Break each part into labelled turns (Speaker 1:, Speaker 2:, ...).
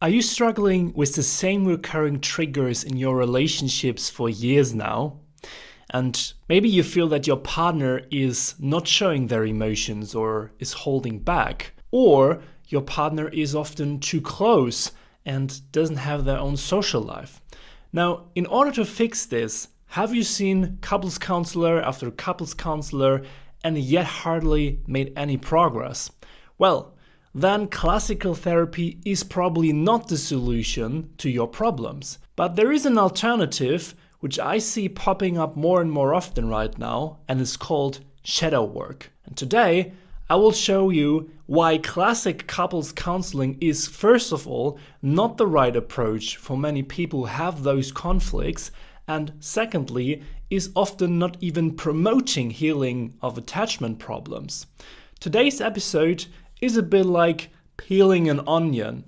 Speaker 1: Are you struggling with the same recurring triggers in your relationships for years now? And maybe you feel that your partner is not showing their emotions or is holding back, or your partner is often too close and doesn't have their own social life. Now, in order to fix this, have you seen couples counselor after couples counselor and yet hardly made any progress? Well, then classical therapy is probably not the solution to your problems. But there is an alternative which I see popping up more and more often right now, and it's called shadow work. And today I will show you why classic couples counseling is, first of all, not the right approach for many people who have those conflicts, and secondly, is often not even promoting healing of attachment problems. Today's episode is a bit like peeling an onion.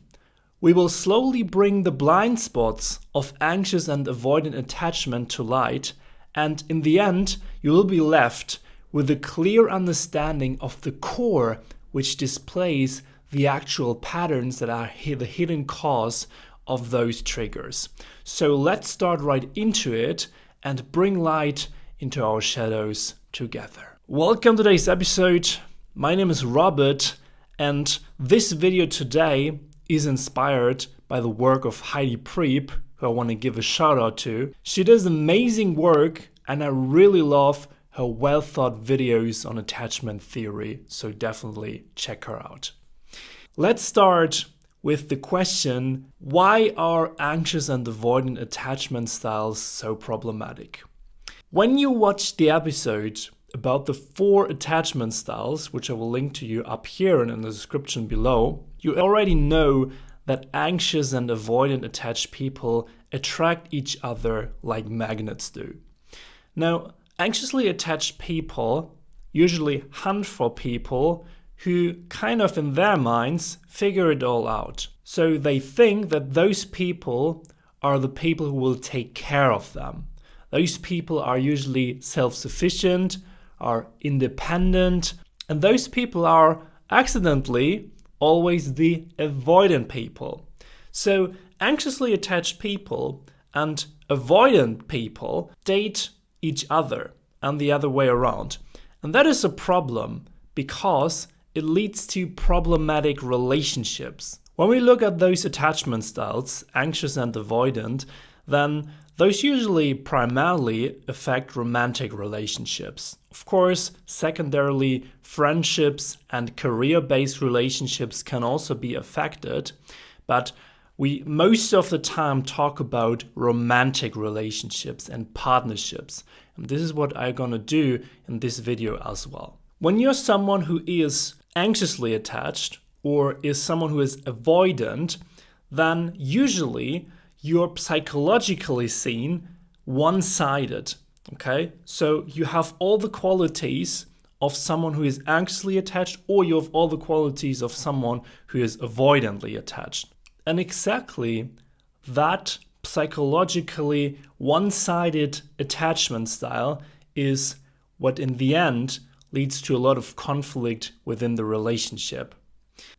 Speaker 1: We will slowly bring the blind spots of anxious and avoidant attachment to light, and in the end, you will be left with a clear understanding of the core which displays the actual patterns that are the hidden cause of those triggers. So let's start right into it and bring light into our shadows together. Welcome to today's episode. My name is Robert. And this video today is inspired by the work of Heidi Priep, who I want to give a shout out to. She does amazing work and I really love her well thought videos on attachment theory, so definitely check her out. Let's start with the question, why are anxious and avoidant attachment styles so problematic? When you watch the episode about the 4 attachment styles, which I will link to you up here and in the description below, you already know that anxious and avoidant attached people attract each other like magnets do. Now, anxiously attached people usually hunt for people who kind of in their minds figure it all out. So they think that those people are the people who will take care of them. Those people are usually self-sufficient, are independent, and those people are accidentally always the avoidant people. So anxiously attached people and avoidant people date each other and the other way around. And that is a problem because it leads to problematic relationships. When we look at those attachment styles, anxious and avoidant, then those usually primarily affect romantic relationships. Of course, secondarily, friendships and career-based relationships can also be affected, but we most of the time talk about romantic relationships and partnerships. And this is what I'm gonna do in this video as well. When you're someone who is anxiously attached or is someone who is avoidant, then usually you're psychologically seen one-sided, okay? So you have all the qualities of someone who is anxiously attached, or you have all the qualities of someone who is avoidantly attached. And exactly that psychologically one-sided attachment style is what in the end leads to a lot of conflict within the relationship.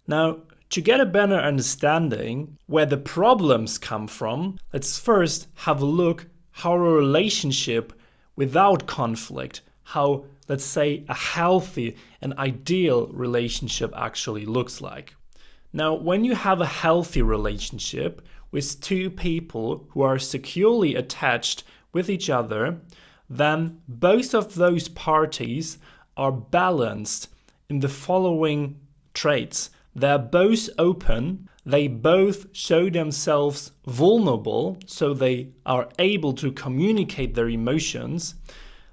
Speaker 1: Now, to get a better understanding where the problems come from, let's first have a look how a relationship without conflict, how, let's say, a healthy and ideal relationship actually looks like. Now, when you have a healthy relationship with 2 people who are securely attached with each other, then both of those parties are balanced in the following traits. They're both open, they both show themselves vulnerable, so they are able to communicate their emotions.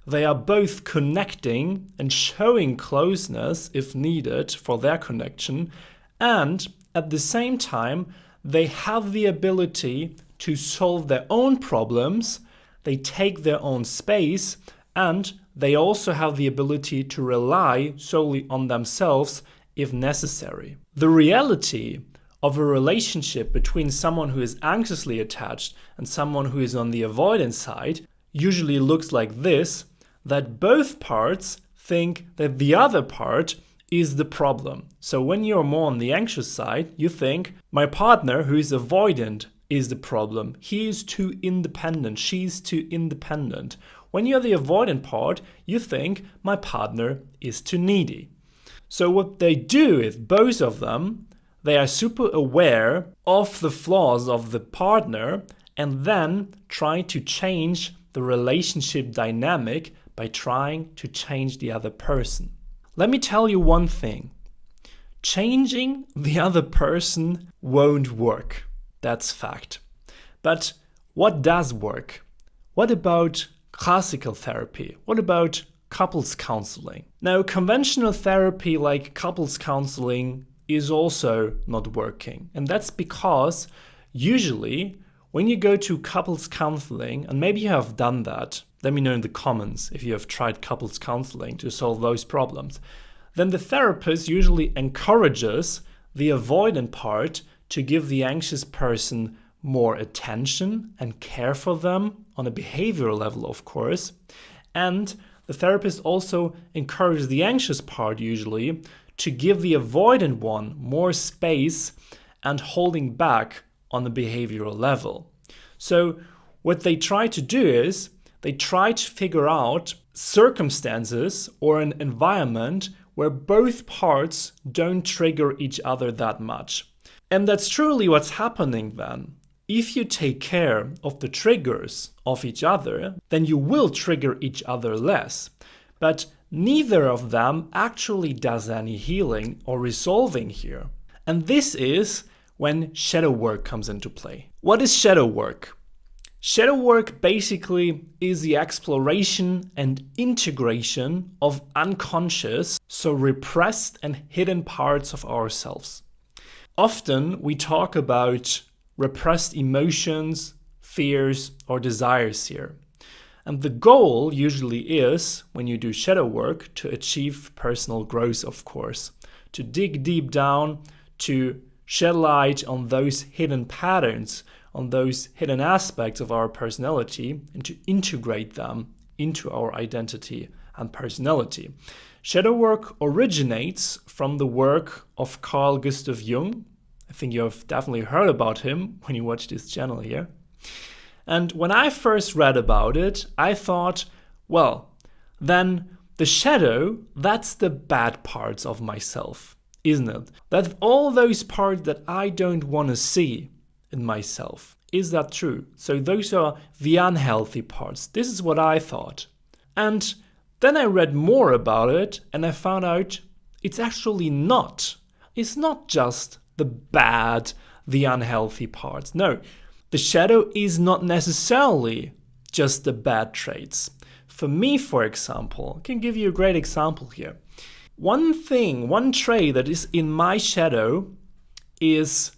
Speaker 1: They are both connecting and showing closeness if needed for their connection. And at the same time, they have the ability to solve their own problems, they take their own space, and they also have the ability to rely solely on themselves if necessary. The reality of a relationship between someone who is anxiously attached and someone who is on the avoidance side usually looks like this, that both parts think that the other part is the problem. So when you're more on the anxious side, you think, my partner who is avoidant is the problem. He is too independent. She's too independent. When you're the avoidant part, you think, my partner is too needy. So what they do is, both of them, they are super aware of the flaws of the partner and then try to change the relationship dynamic by trying to change the other person. Let me tell you one thing. Changing the other person won't work. That's fact. But what does work? What about classical therapy? What about couples counseling? Now, conventional therapy like couples counseling is also not working. And that's because usually when you go to couples counseling, and maybe you have done that, let me know in the comments if you have tried couples counseling to solve those problems, then the therapist usually encourages the avoidant part to give the anxious person more attention and care for them on a behavioral level, of course. And the therapist also encourages the anxious part usually to give the avoidant one more space and holding back on the behavioral level. So what they try to do is they try to figure out circumstances or an environment where both parts don't trigger each other that much. And that's truly what's happening then. If you take care of the triggers of each other, then you will trigger each other less. But neither of them actually does any healing or resolving here. And this is when shadow work comes into play. What is shadow work? Shadow work basically is the exploration and integration of unconscious, so repressed and hidden parts of ourselves. Often we talk about repressed emotions, fears, or desires here. And the goal usually is, when you do shadow work, to achieve personal growth, of course, to dig deep down, to shed light on those hidden patterns, on those hidden aspects of our personality, and to integrate them into our identity and personality. Shadow work originates from the work of Carl Gustav Jung. I think you have definitely heard about him when you watch this channel here. And when I first read about it, I thought, well, then the shadow, that's the bad parts of myself, isn't it? That's all those parts that I don't want to see in myself. Is that true? So those are the unhealthy parts. This is what I thought. And then I read more about it and I found out it's actually not. It's not just the bad, the unhealthy parts. No, the shadow is not necessarily just the bad traits. For me, for example, I can give you a great example here. One trait that is in my shadow is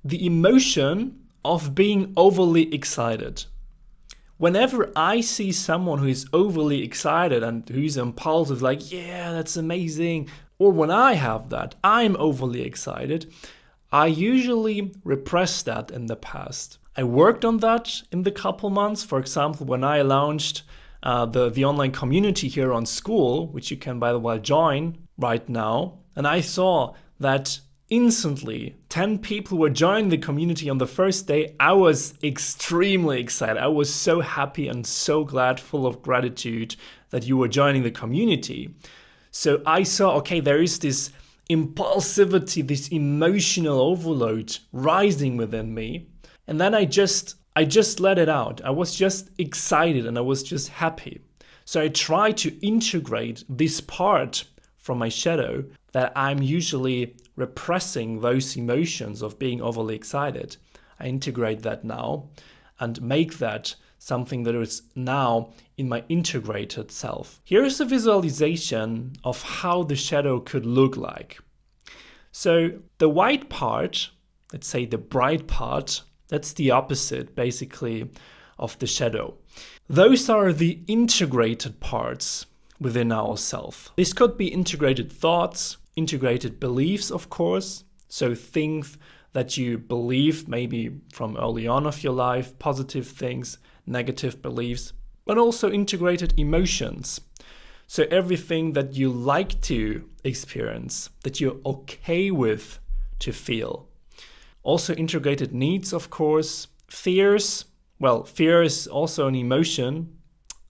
Speaker 1: the emotion of being overly excited. Whenever I see someone who is overly excited and who's impulsive, like, yeah, that's amazing, or when I have that, I'm overly excited, I usually repress that in the past. I worked on that in the couple months. For example, when I launched the online community here on school, which you can, by the way, join right now, and I saw that instantly 10 people were joining the community on the first day. I was extremely excited. I was so happy and so glad, full of gratitude that you were joining the community. So I saw, okay, there is this impulsivity, this emotional overload rising within me. And then I just let it out. I was just excited and I was just happy. So I try to integrate this part from my shadow that I'm usually repressing those emotions of being overly excited. I integrate that now and make that something that is now in my integrated self. Here's a visualization of how the shadow could look like. So the white part, let's say the bright part, that's the opposite basically of the shadow. Those are the integrated parts within ourself. This could be integrated thoughts, integrated beliefs, of course. So things that you believe maybe from early on of your life, positive things, negative beliefs, but also integrated emotions. So everything that you like to experience, that you're okay with to feel. Also integrated needs, of course. Fears. Well, fear is also an emotion,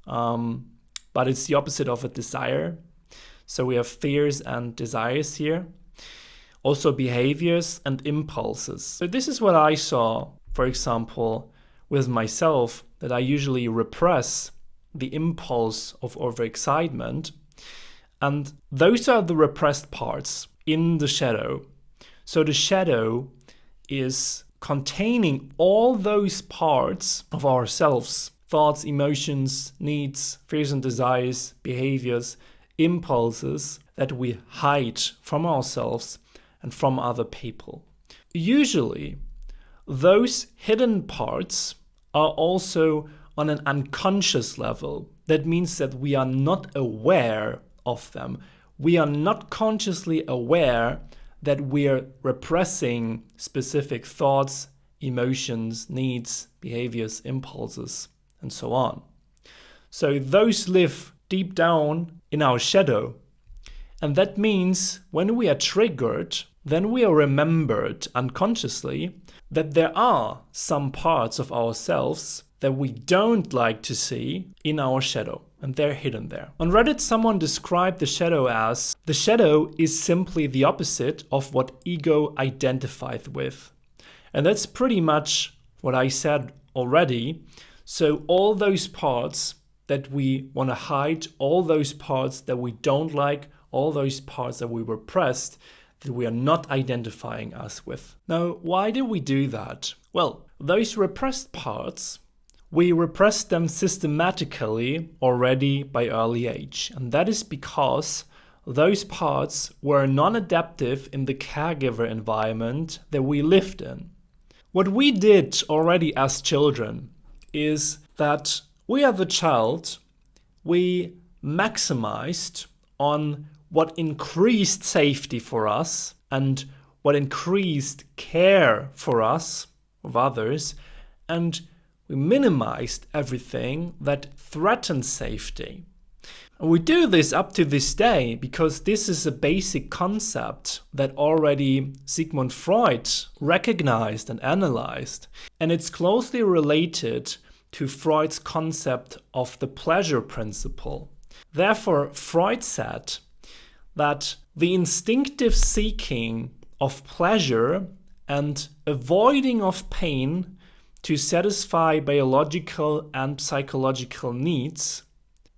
Speaker 1: but it's the opposite of a desire. So we have fears and desires here. Also behaviors and impulses. So this is what I saw, for example, with myself, that I usually repress the impulse of overexcitement. And those are the repressed parts in the shadow. So the shadow is containing all those parts of ourselves: thoughts, emotions, needs, fears and desires, behaviors, impulses that we hide from ourselves and from other people. Usually, those hidden parts are also on an unconscious level. That means that we are not aware of them. We are not consciously aware that we are repressing specific thoughts, emotions, needs, behaviors, impulses, and so on. So those live deep down in our shadow. And that means when we are triggered, then we are remembered unconsciously that there are some parts of ourselves that we don't like to see in our shadow, and they're hidden there. On Reddit, someone described the shadow as, the shadow is simply the opposite of what ego identifies with. And that's pretty much what I said already. So all those parts that we want to hide, all those parts that we don't like, all those parts that we repressed, that we are not identifying us with. Now, why do we do that? Well, those repressed parts, we repress them systematically already by early age. And that is because those parts were non-adaptive in the caregiver environment that we lived in. What we did already as children is that we as a child, we maximized on what increased safety for us and what increased care for us of others, and we minimized everything that threatened safety. And we do this up to this day because this is a basic concept that already Sigmund Freud recognized and analyzed. And it's closely related to Freud's concept of the pleasure principle. Therefore, Freud said that the instinctive seeking of pleasure and avoiding of pain to satisfy biological and psychological needs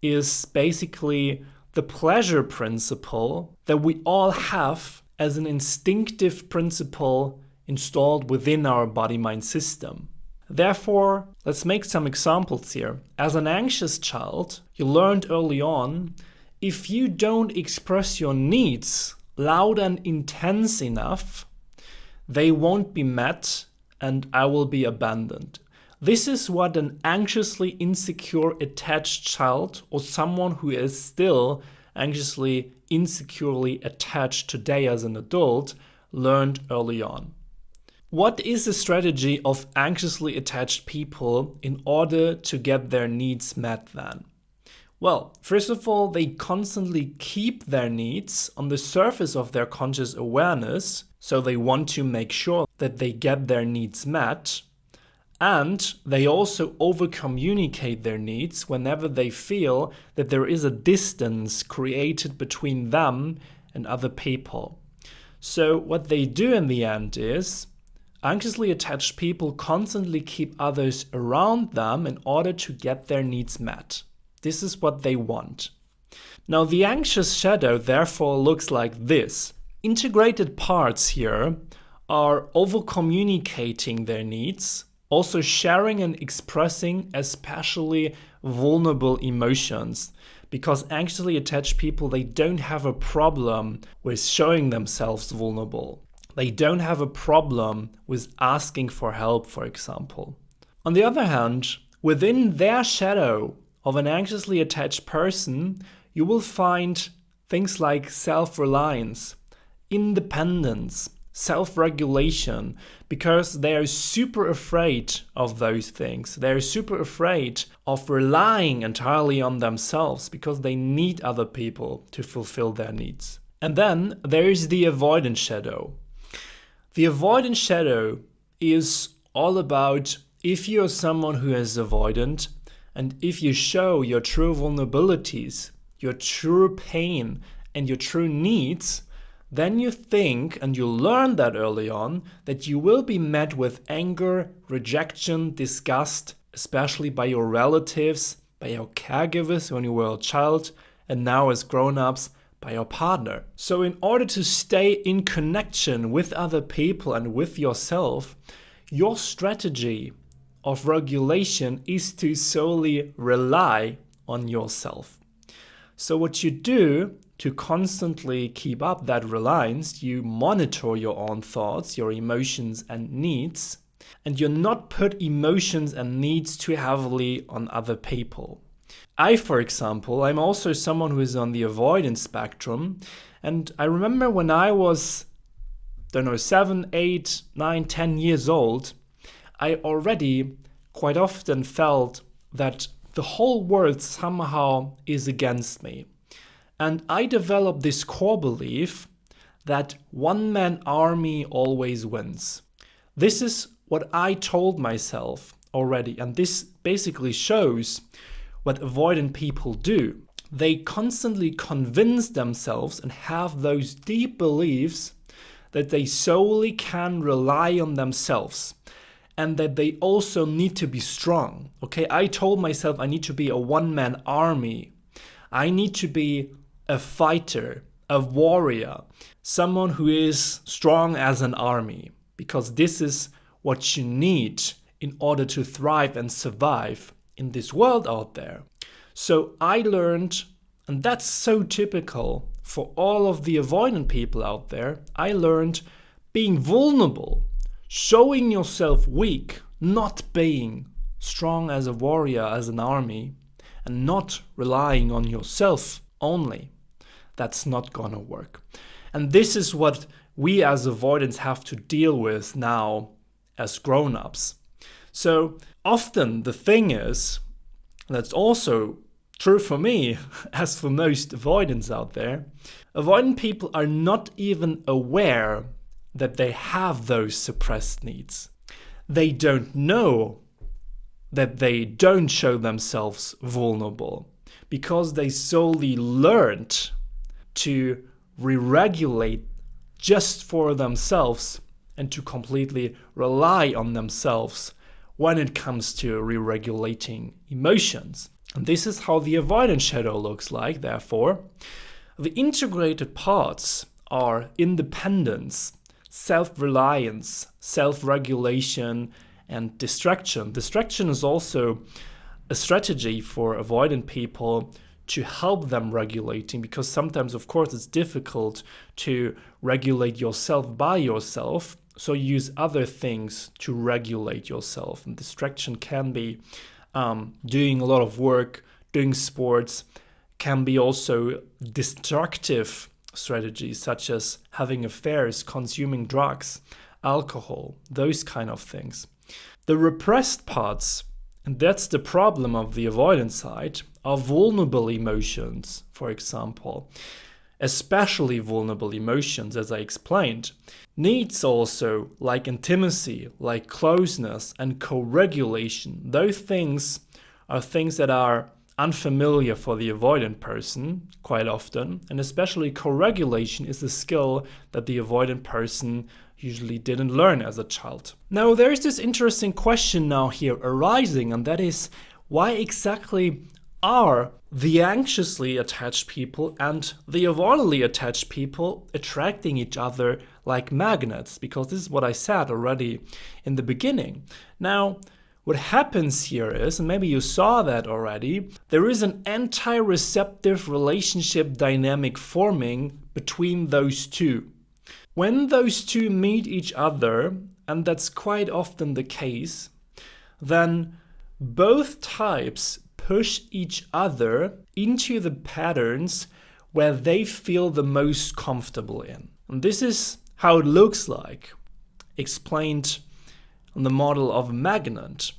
Speaker 1: is basically the pleasure principle that we all have as an instinctive principle installed within our body-mind system. Therefore, let's make some examples here. As an anxious child, you learned early on, if you don't express your needs loud and intense enough, they won't be met and I will be abandoned. This is what an anxiously insecure attached child, or someone who is still anxiously insecurely attached today as an adult, learned early on. What is the strategy of anxiously attached people in order to get their needs met then? Well, first of all, they constantly keep their needs on the surface of their conscious awareness, so they want to make sure that they get their needs met, and they also over-communicate their needs whenever they feel that there is a distance created between them and other people. So what they do in the end is, anxiously attached people constantly keep others around them in order to get their needs met. This is what they want. Now, the anxious shadow therefore looks like this. Integrated parts here are over-communicating their needs, also sharing and expressing especially vulnerable emotions. Because anxiously attached people, they don't have a problem with showing themselves vulnerable. They don't have a problem with asking for help, for example. On the other hand, within their shadow of an anxiously attached person, you will find things like self-reliance, independence, self-regulation, because they are super afraid of those things. They're super afraid of relying entirely on themselves because they need other people to fulfill their needs. And then there is the avoidant shadow. The avoidant shadow is all about if you're someone who is avoidant and if you show your true vulnerabilities, your true pain, and your true needs, then you think, and you learn that early on, that you will be met with anger, rejection, disgust, especially by your relatives, by your caregivers when you were a child, and now as grown-ups, by your partner. So in order to stay in connection with other people and with yourself, your strategy of regulation is to solely rely on yourself. So what you do to constantly keep up that reliance, you monitor your own thoughts, your emotions and needs, and you're not put emotions and needs too heavily on other people. For example, I'm also someone who is on the avoidance spectrum, and I remember when I was, 7, 8, 9, 10 years old, I already quite often felt that the whole world somehow is against me. And I developed this core belief that one-man army always wins. This is what I told myself already, and this basically shows what avoidant people do. They constantly convince themselves and have those deep beliefs that they solely can rely on themselves and that they also need to be strong. Okay, I told myself I need to be a one-man army. I need to be a fighter, a warrior, someone who is strong as an army, because this is what you need in order to thrive and survive in this world out there. So I learned, and that's so typical for all of the avoidant people out there, I learned being vulnerable, showing yourself weak, not being strong as a warrior, as an army, and not relying on yourself only. That's not gonna work. And this is what we as avoidants have to deal with now as grown-ups. So often the thing is, that's also true for me, as for most avoidants out there, avoidant people are not even aware that they have those suppressed needs. They don't know that they don't show themselves vulnerable because they solely learned to re-regulate just for themselves and to completely rely on themselves when it comes to re-regulating emotions. And this is how the avoidant shadow looks like, therefore. The integrated parts are independence, self-reliance, self-regulation, and distraction. Distraction is also a strategy for avoidant people to help them regulating, because sometimes, of course, it's difficult to regulate yourself by yourself. So use other things to regulate yourself. And distraction can be doing a lot of work, doing sports, can be also destructive strategies such as having affairs, consuming drugs, alcohol, those kind of things. The repressed parts, and that's the problem of the avoidance side, are vulnerable emotions, for example. Especially vulnerable emotions, as I explained. Needs also, like intimacy, like closeness and co-regulation. Those things are things that are unfamiliar for the avoidant person quite often, and especially co-regulation is a skill that the avoidant person usually didn't learn as a child. Now there is this interesting question now here arising, and that is, why exactly are the anxiously attached people and the avoidantly attached people attracting each other like magnets? Because this is what I said already in the beginning. Now, what happens here is, and maybe you saw that already, there is an anti-receptive relationship dynamic forming between those two. When those two meet each other, and that's quite often the case, then both types push each other into the patterns where they feel the most comfortable in. And this is how it looks like, explained on the model of a magnet.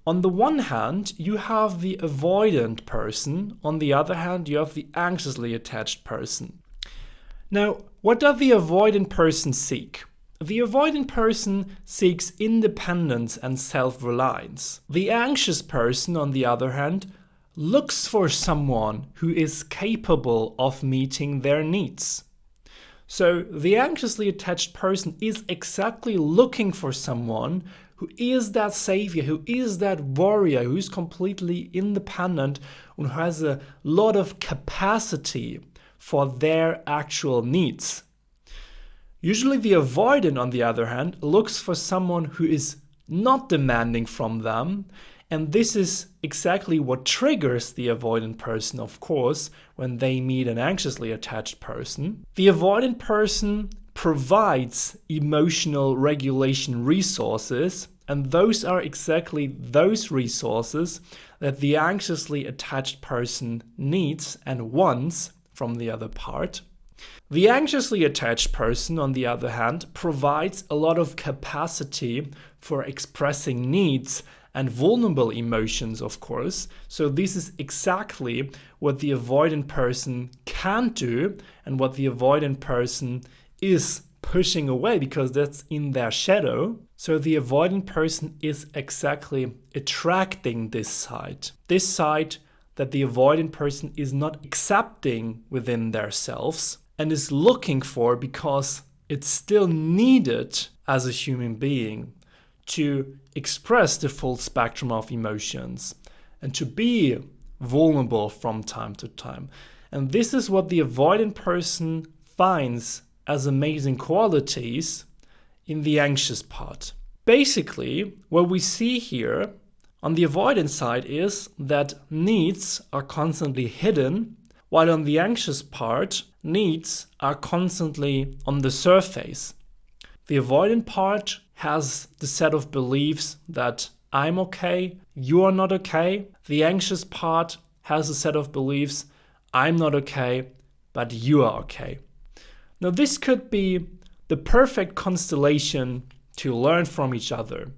Speaker 1: On the one hand, you have the avoidant person. On the other hand, you have the anxiously attached person. Now, what does the avoidant person seek? The avoidant person seeks independence and self-reliance. The anxious person, on the other hand, looks for someone who is capable of meeting their needs. So the anxiously attached person is exactly looking for someone who is that savior, who is that warrior, who is completely independent and who has a lot of capacity for their actual needs. Usually the avoidant, on the other hand, looks for someone who is not demanding from them, and this is exactly what triggers the avoidant person, of course, when they meet an anxiously attached person. The avoidant person provides emotional regulation resources, and those are exactly those resources that the anxiously attached person needs and wants from the other part. The anxiously attached person, on the other hand, provides a lot of capacity for expressing needs and vulnerable emotions, of course. So this is exactly what the avoidant person can do and what the avoidant person is pushing away because that's in their shadow. So the avoidant person is exactly attracting this side that the avoidant person is not accepting within themselves and is looking for because it's still needed as a human being to express the full spectrum of emotions and to be vulnerable from time to time. And this is what the avoidant person finds as amazing qualities in the anxious part. Basically, what we see here on the avoidant side is that needs are constantly hidden, while on the anxious part, needs are constantly on the surface. The avoidant part has the set of beliefs that I'm okay, you are not okay. The anxious part has a set of beliefs, I'm not okay, but you are okay. Now this could be the perfect constellation to learn from each other.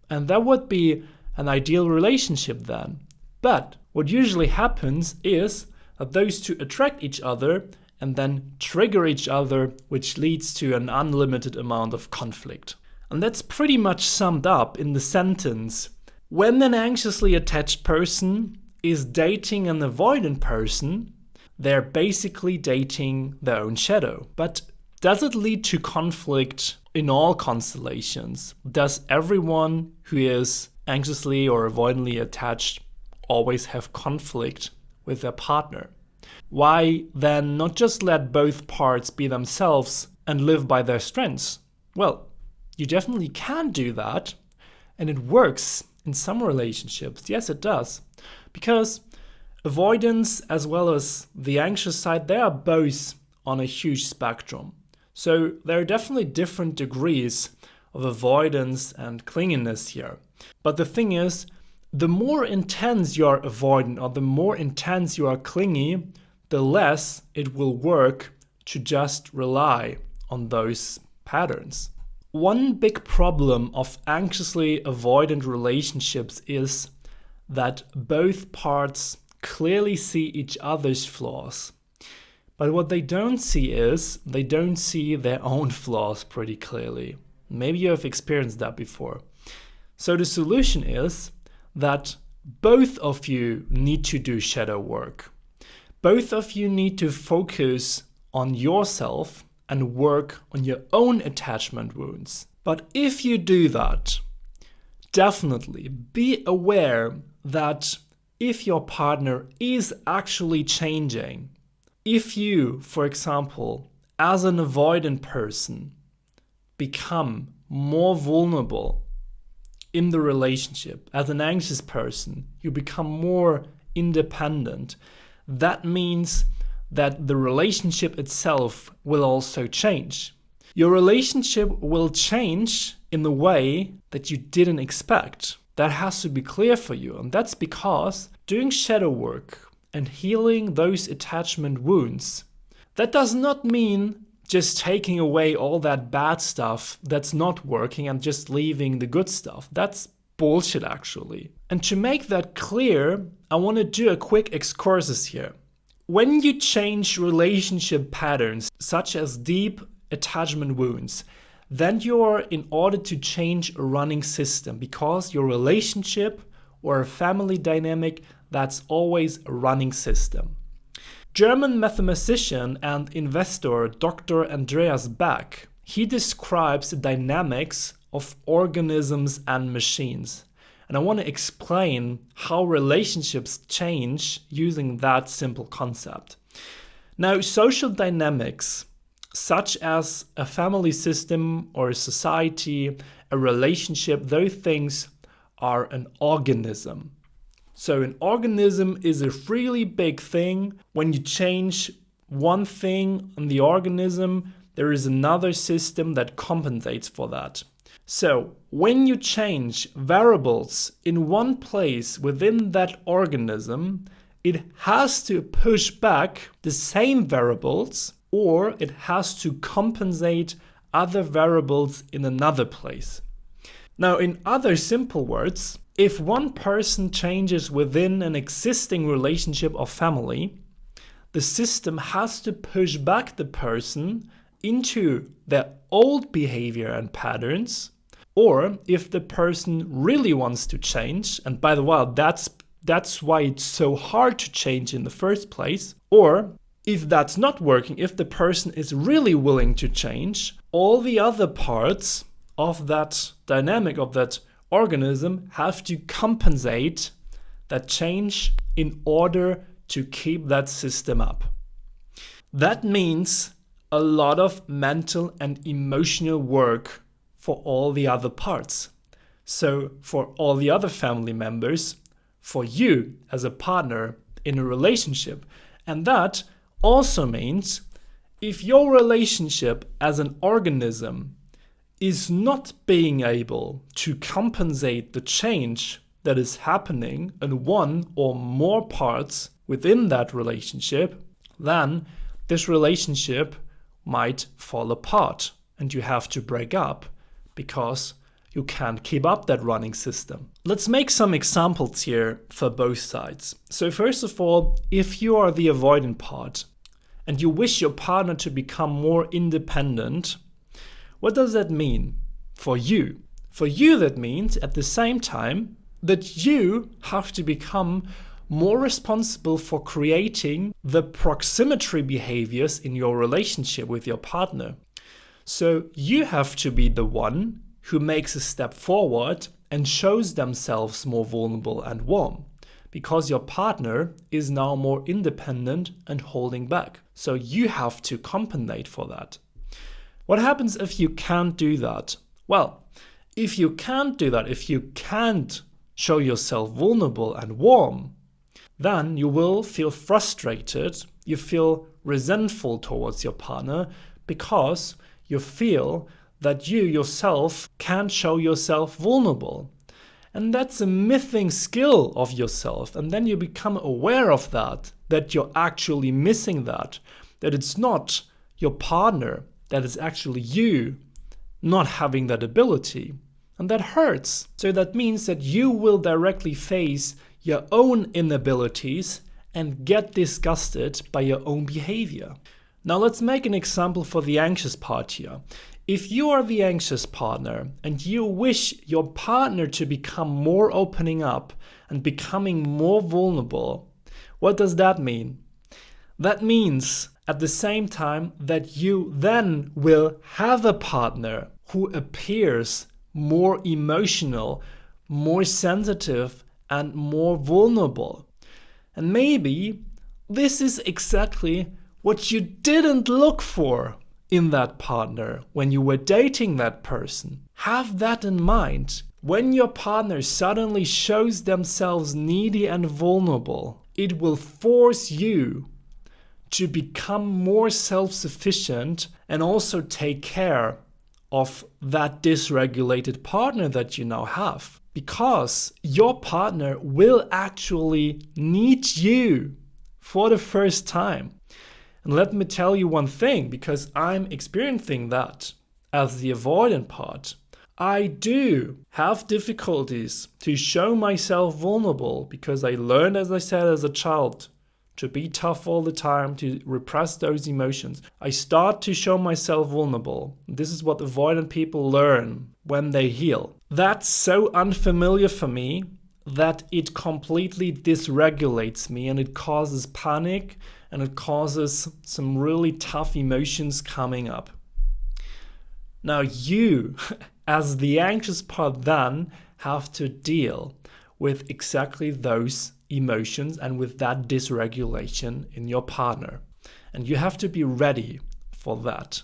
Speaker 1: And that would be an ideal relationship then. But what usually happens is that those two attract each other and then trigger each other, which leads to an unlimited amount of conflict. And that's pretty much summed up in the sentence: when an anxiously attached person is dating an avoidant person, they're basically dating their own shadow. But does it lead to conflict in all constellations? Does everyone who is anxiously or avoidantly attached always have conflict with their partner? Why then not just let both parts be themselves and live by their strengths? Well, you definitely can do that, and it works in some relationships. Yes, it does. Because avoidance as well as the anxious side, they are both on a huge spectrum. So there are definitely different degrees of avoidance and clinginess here. But the thing is, the more intense you are avoidant or the more intense you are clingy, the less it will work to just rely on those patterns. One big problem of anxiously avoidant relationships is that both parts clearly see each other's flaws. But what they don't see is they don't see their own flaws pretty clearly. Maybe you have experienced that before. So the solution is that both of you need to do shadow work. Both of you need to focus on yourself and work on your own attachment wounds. But if you do that, definitely be aware that if your partner is actually changing, if you, for example, as an avoidant person, become more vulnerable in the relationship, as an anxious person, you become more independent, that means that the relationship itself will also change. Your relationship will change in the way that you didn't expect. That has to be clear for you. And that's because doing shadow work and healing those attachment wounds, that does not mean just taking away all that bad stuff that's not working and just leaving the good stuff. That's bullshit, actually. And to make that clear, I want to do a quick excursus here. When you change relationship patterns, such as deep attachment wounds, then you're in order to change a running system, because your relationship or a family dynamic, that's always a running system. German mathematician and investor Dr. Andreas Back, he describes the dynamics of organisms and machines. And I want to explain how relationships change using that simple concept. Now, social dynamics, such as a family system or a society, a relationship, those things are an organism. So an organism is a really big thing. When you change one thing in the organism, there is another system that compensates for that. So when you change variables in one place within that organism, it has to push back the same variables, or it has to compensate other variables in another place. Now, in other simple words, if one person changes within an existing relationship or family, the system has to push back the person into their old behavior and patterns. Or if the person really wants to change, and by the way, that's why it's so hard to change in the first place, or if that's not working, if the person is really willing to change, all the other parts of that dynamic, of that organism, have to compensate that change in order to keep that system up. That means a lot of mental and emotional work for all the other parts. So for all the other family members, for you as a partner in a relationship. And that also means if your relationship as an organism is not being able to compensate the change that is happening in one or more parts within that relationship, then this relationship might fall apart and you have to break up because you can't keep up that running system. Let's make some examples here for both sides. So first of all, if you are the avoidant part and you wish your partner to become more independent, what does that mean for you? For you, that means at the same time that you have to become more responsible for creating the proximity behaviors in your relationship with your partner. So you have to be the one who makes a step forward and shows themselves more vulnerable and warm, because your partner is now more independent and holding back. So you have to compensate for that. What happens if you can't do that? Well, if you can't do that, if you can't show yourself vulnerable and warm, then you will feel frustrated, you feel resentful towards your partner because you feel that you yourself can't show yourself vulnerable. And that's a missing skill of yourself. And then you become aware of that you're actually missing that it's not your partner, that it's actually you not having that ability. And that hurts. So that means that you will directly face your own inabilities and get disgusted by your own behavior. Now let's make an example for the anxious part here. If you are the anxious partner and you wish your partner to become more opening up and becoming more vulnerable, what does that mean? That means at the same time that you then will have a partner who appears more emotional, more sensitive, and more vulnerable. And maybe this is exactly what you didn't look for in that partner when you were dating that person. Have that in mind. When your partner suddenly shows themselves needy and vulnerable, it will force you to become more self-sufficient and also take care of that dysregulated partner that you now have. Because your partner will actually need you for the first time. And let me tell you one thing, because I'm experiencing that as the avoidant part. I do have difficulties to show myself vulnerable because I learned, as I said, as a child, to be tough all the time, to repress those emotions. I start to show myself vulnerable. This is what avoidant people learn when they heal. That's so unfamiliar for me that it completely dysregulates me, and it causes panic, and it causes some really tough emotions coming up. Now you, as the anxious part, then have to deal with exactly those emotions and with that dysregulation in your partner. And you have to be ready for that.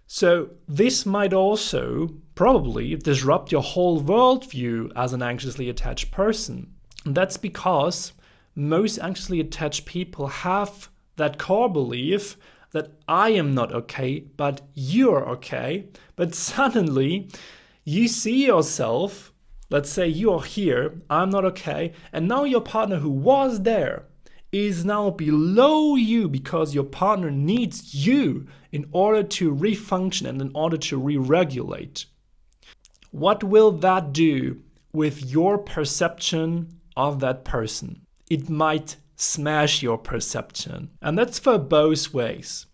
Speaker 1: So this might also probably disrupt your whole worldview as an anxiously attached person. And that's because most anxiously attached people have that core belief that I am not okay, but you're okay. But suddenly you see yourself, let's say you are here, I'm not okay, and now your partner who was there is now below you because your partner needs you in order to refunction and in order to re-regulate. What will that do with your perception of that person? It might smash your perception. And that's for both ways.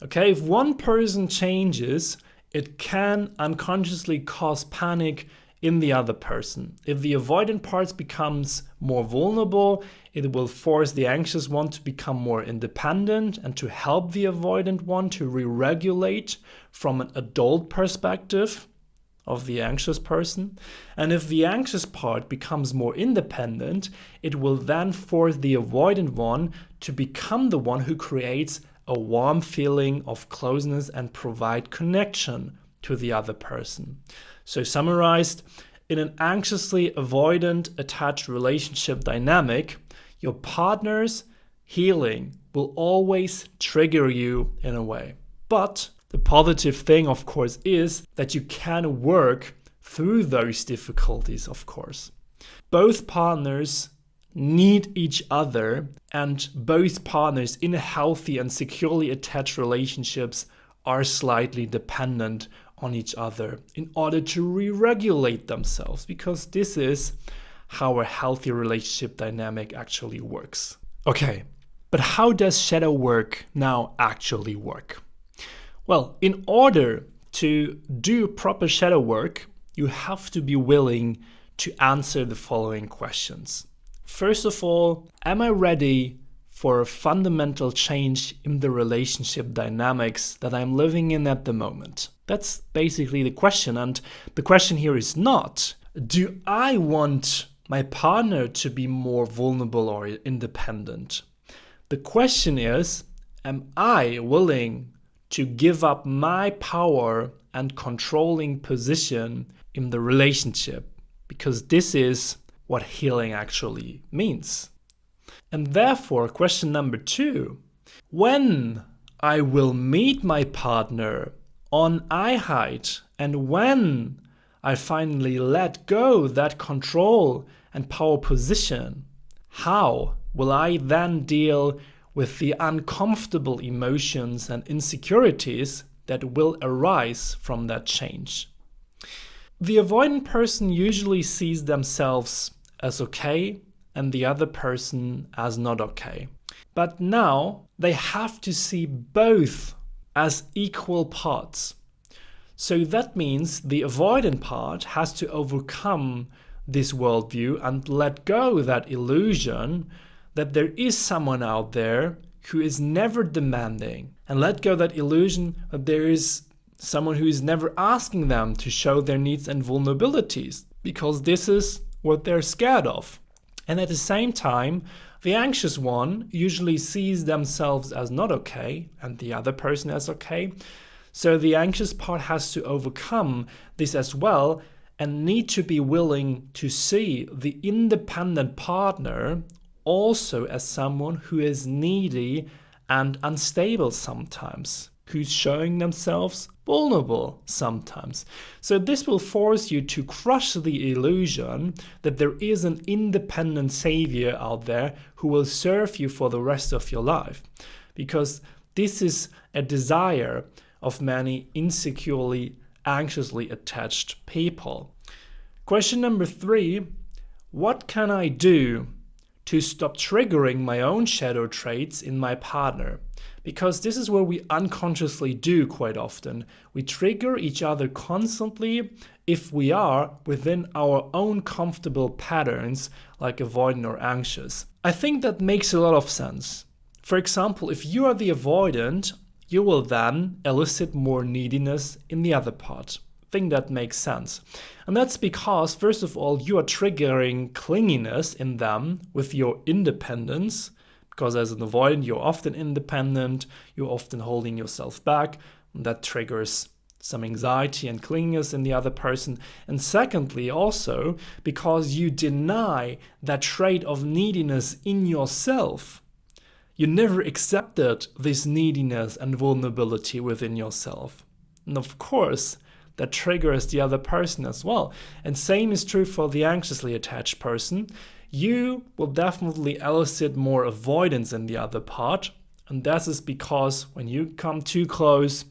Speaker 1: Okay, if one person changes, it can unconsciously cause panic in the other person. If the avoidant part becomes more vulnerable, it will force the anxious one to become more independent and to help the avoidant one to re-regulate from an adult perspective of the anxious person. And if the anxious part becomes more independent, it will then force the avoidant one to become the one who creates a warm feeling of closeness and provide connection to the other person. So summarized, in an anxiously avoidant attached relationship dynamic, your partner's healing will always trigger you in a way. But the positive thing, of course, is that you can work through those difficulties, of course. Both partners need each other, and both partners in healthy and securely attached relationships are slightly dependent on each other in order to re-regulate themselves, because this is how a healthy relationship dynamic actually works. Okay, but how does shadow work now actually work? Well, in order to do proper shadow work, you have to be willing to answer the following questions. First of all, am I ready for a fundamental change in the relationship dynamics that I'm living in at the moment? That's basically the question. And the question here is not, do I want my partner to be more vulnerable or independent? The question is, am I willing to give up my power and controlling position in the relationship? Because this is what healing actually means. And therefore, question number 2, when I will meet my partner on eye height and when I finally let go that control and power position, how will I then deal with the uncomfortable emotions and insecurities that will arise from that change? The avoidant person usually sees themselves as okay and the other person as not okay. But now they have to see both as equal parts. So that means the avoidant part has to overcome this worldview and let go that illusion that there is someone out there who is never demanding, and let go that illusion that there is someone who is never asking them to show their needs and vulnerabilities, because this is what they're scared of. And at the same time, the anxious one usually sees themselves as not okay and the other person as okay. So the anxious part has to overcome this as well and need to be willing to see the independent partner also as someone who is needy and unstable sometimes, who's showing themselves vulnerable sometimes. So this will force you to crush the illusion that there is an independent savior out there who will serve you for the rest of your life. Because This is a desire of many insecurely, anxiously attached people. Question number 3, what can I do to stop triggering my own shadow traits in my partner? Because this is what we unconsciously do quite often. We trigger each other constantly if we are within our own comfortable patterns, like avoidant or anxious. I think that makes a lot of sense. For example, if you are the avoidant, you will then elicit more neediness in the other part. I think that makes sense. And that's because, first of all, you are triggering clinginess in them with your independence. Because as an avoidant, you're often independent, you're often holding yourself back, and that triggers some anxiety and clinginess in the other person. And secondly, also, because you deny that trait of neediness in yourself. You never accepted this neediness and vulnerability within yourself. And of course, that triggers the other person as well. And same is true for the anxiously attached person. You will definitely elicit more avoidance in the other part. And that is because when you come too close,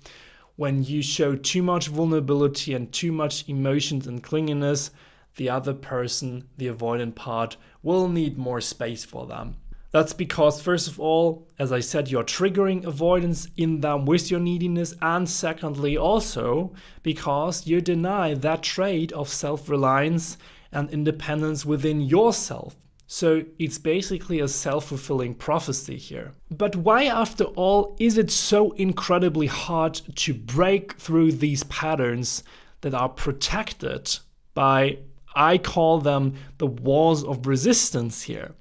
Speaker 1: when you show too much vulnerability and too much emotions and clinginess, the other person, the avoidant part, will need more space for them. That's because, first of all, as I said, you're triggering avoidance in them with your neediness, and secondly, also because you deny that trait of self-reliance and independence within yourself. So it's basically a self-fulfilling prophecy here. But why, after all, is it so incredibly hard to break through these patterns that are protected by, I call them the walls of resistance here?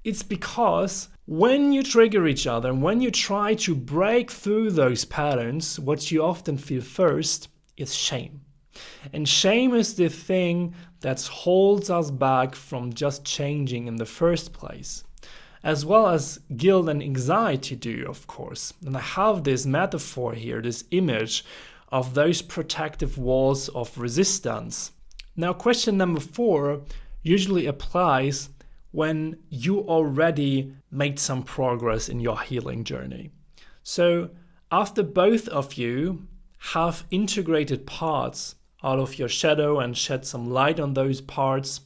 Speaker 1: It's because when you trigger each other and when you try to break through those patterns, what you often feel first is shame. And shame is the thing that holds us back from just changing in the first place. As well as guilt and anxiety do, of course. And I have this metaphor here, this image of those protective walls of resistance. Now, question number 4 usually applies when you already made some progress in your healing journey. So after both of you have integrated parts out of your shadow and shed some light on those parts,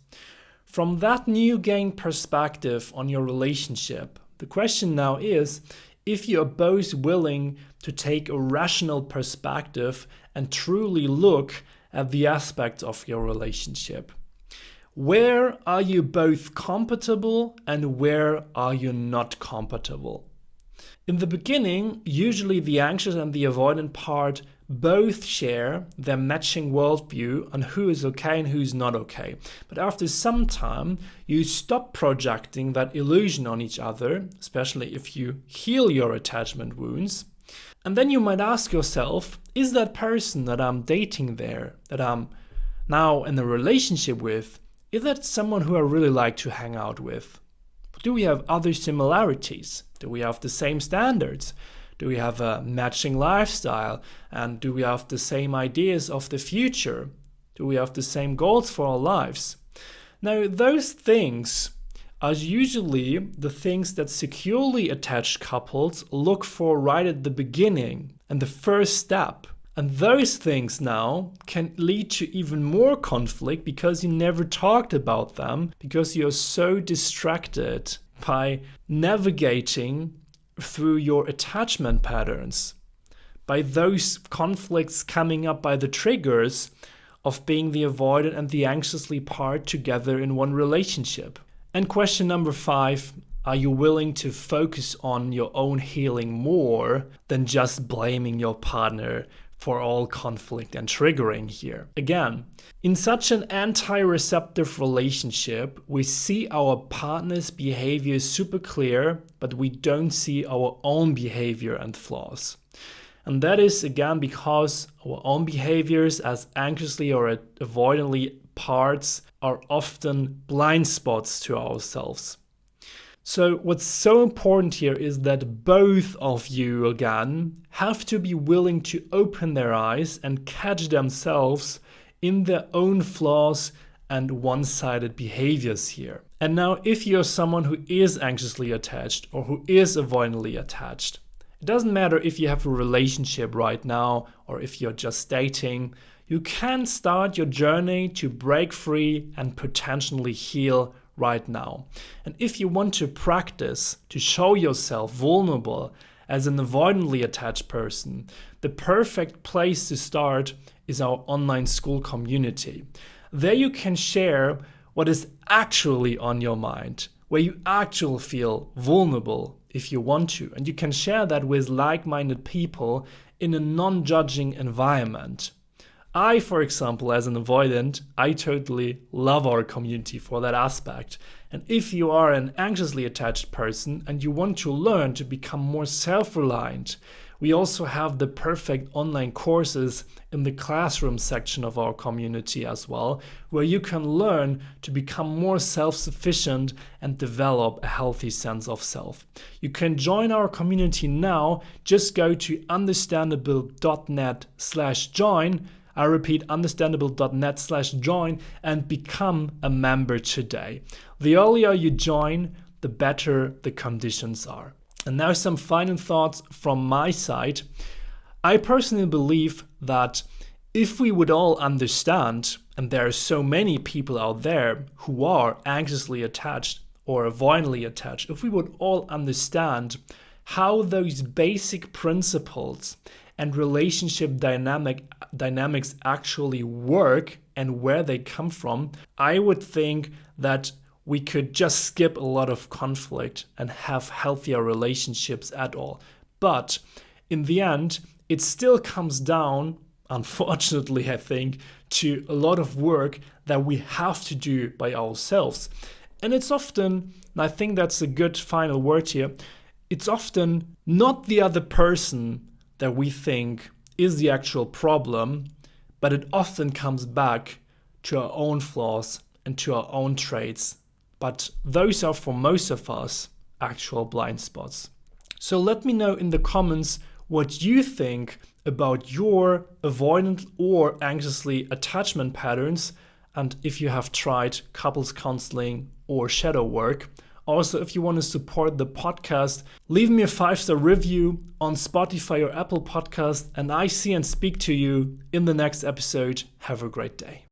Speaker 1: from that new gained perspective on your relationship, the question now is if you are both willing to take a rational perspective and truly look at the aspects of your relationship. Where are you both compatible and where are you not compatible? In the beginning, usually the anxious and the avoidant part both share their matching worldview on who is okay and who's not okay. But after some time, you stop projecting that illusion on each other, especially if you heal your attachment wounds. And then you might ask yourself, is that person that I'm dating there, that I'm now in a relationship with, is that someone who I really like to hang out with? Do we have other similarities? Do we have the same standards? Do we have a matching lifestyle? And do we have the same ideas of the future? Do we have the same goals for our lives? Now, those things are usually the things that securely attached couples look for right at the beginning and the first step. And those things now can lead to even more conflict because you never talked about them, because you're so distracted by navigating through your attachment patterns, by those conflicts coming up by the triggers of being the avoidant and the anxiously part together in one relationship. And question number 5, are you willing to focus on your own healing more than just blaming your partner for all conflict and triggering here? Again, in such an anti-receptive relationship, we see our partner's behavior super clear, but we don't see our own behavior and flaws. And that is, again, because our own behaviors as anxiously or avoidantly parts are often blind spots to ourselves. So what's so important here is that both of you, again, have to be willing to open their eyes and catch themselves in their own flaws and one-sided behaviors here. And now, if you're someone who is anxiously attached or who is avoidantly attached, It doesn't matter if you have a relationship right now or if you're just dating. You can start your journey to break free and potentially heal right now. And if you want to practice to show yourself vulnerable as an avoidantly attached person, the perfect place to start is our online school community. There you can share what is actually on your mind, where you actually feel vulnerable if you want to. And you can share that with like-minded people in a non-judging environment. I, for example, as an avoidant, I totally love our community for that aspect. And if you are an anxiously attached person and you want to learn to become more self-reliant, we also have the perfect online courses in the classroom section of our community as well, where you can learn to become more self-sufficient and develop a healthy sense of self. You can join our community now. Just go to understandable.net/join. I repeat, understandable.net/join and become a member today. The earlier you join, the better the conditions are. And now some final thoughts from my side. I personally believe that if we would all understand, and there are so many people out there who are anxiously attached or avoidantly attached, if we would all understand how those basic principles and relationship dynamics actually work and where they come from, I would think that we could just skip a lot of conflict and have healthier relationships at all. But in the end, it still comes down, unfortunately, I think, to a lot of work that we have to do by ourselves. And it's often, and I think that's a good final word here, it's often not the other person that we think is the actual problem, but it often comes back to our own flaws and to our own traits. But those are, for most of us, actual blind spots. So let me know in the comments what you think about your avoidant or anxiously attachment patterns, and if you have tried couples counseling or shadow work. Also, if you want to support the podcast, leave me a 5-star review on Spotify or Apple Podcast, and I see and speak to you in the next episode. Have a great day.